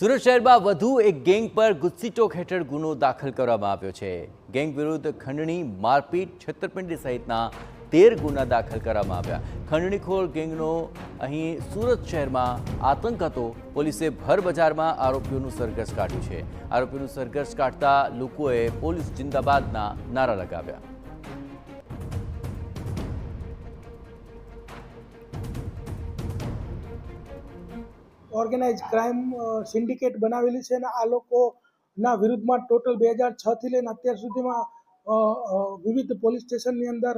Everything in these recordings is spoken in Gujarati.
સુરત શહેરમાં વધુ એક ગેંગ પર ગુસ્સીટોક હેઠળ ગુનો દાખલ કરવામાં આવ્યો છે। ગેંગ વિરુદ્ધ ખંડણી, મારપીટ, છેતરપિંડી સહિતના 13 ગુના દાખલ કરવામાં આવ્યા। ખંડણીખોર ગેંગનો અહીં સુરત શહેરમાં આતંક હતો। પોલીસે ભર બજારમાં આરોપીઓનું સરઘસ કાઢ્યું છે। આરોપીઓનું સરઘસ કાઢતા લોકોએ પોલીસ જિંદાબાદના નારા લગાવ્યા। ઓર્ગેનાઇઝ ક્રાઇમ સિન્ડિકેટ બનાવેલી છે અને આ લોકોના વિરુદ્ધમાં ટોટલ 2006 થી લઈને અત્યાર સુધીમાં વિવિધ પોલીસ સ્ટેશનની અંદર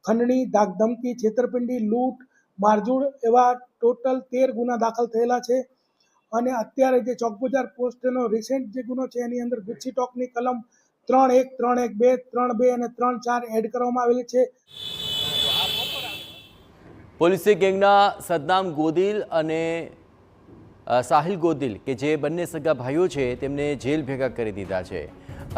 ખંડણી, ધાકધમકી, છેતરપિંડી, લૂંટ, મારઝૂડ એવા ટોટલ 13 ગુના દાખલ થયેલા છે। અને અત્યારે જે ચોકબજાર પોસ્ટનો રિસેન્ટ જે ગુનો છે એની અંદર ગુસ્સીટોકની કલમ 3(1), 3(1)(2), 3(2) અને 3(4) એડ કરવામાં આવેલી છે। પોલીસે ગેંગના સદનામ ગોદિલ અને સાહિલ ગોદિલ કે જે બંને સગા ભાઈઓ છે તેમને જેલ ભેગા કરી દીધા છે।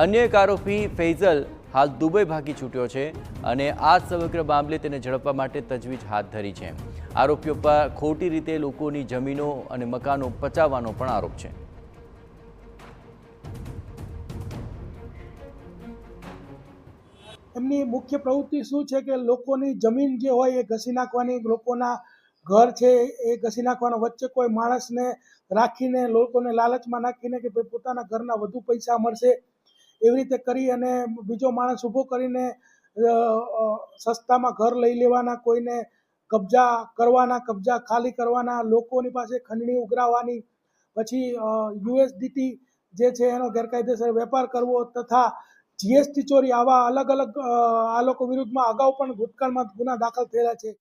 અન્ય એક આરોપી ફૈઝલ હાલ દુબઈ ભાગી છૂટ્યો છે અને આ સમગ્ર મામલે તેને ઝડપવા માટે તજવીજ હાથ ધરી છે। આરોપીઓ પર ખોટી રીતે લોકોની જમીનો અને મકાનો પચાવવાનો પણ આરોપ છે। એમની મુખ્ય પ્રવૃત્તિ શું છે કે લોકોની જમીન જે હોય એ ઘસી નાખવાની, લોકોના ઘર છે એ ઘસી નાખવાનો, વચ્ચે કોઈ માણસને રાખીને લોકોને લાલચમાં નાખીને કે ભાઈ પોતાના ઘરના વધુ પૈસા મળશે એવી રીતે કરી અને બીજો માણસ ઊભો કરીને સસ્તામાં ઘર લઈ લેવાના, કોઈને કબજા કરવાના, કબજા ખાલી કરવાના, લોકોની પાસે ખંડણી ઉઘરાવવાની, પછી યુએસડીટી જે છે એનો ગેરકાયદેસર વેપાર કરવો તથા જીએસટી ચોરી, આવા અલગ અલગ આ લોકો વિરુદ્ધમાં અગાઉ પણ ભૂતકાળમાં ગુના દાખલ થયેલા છે।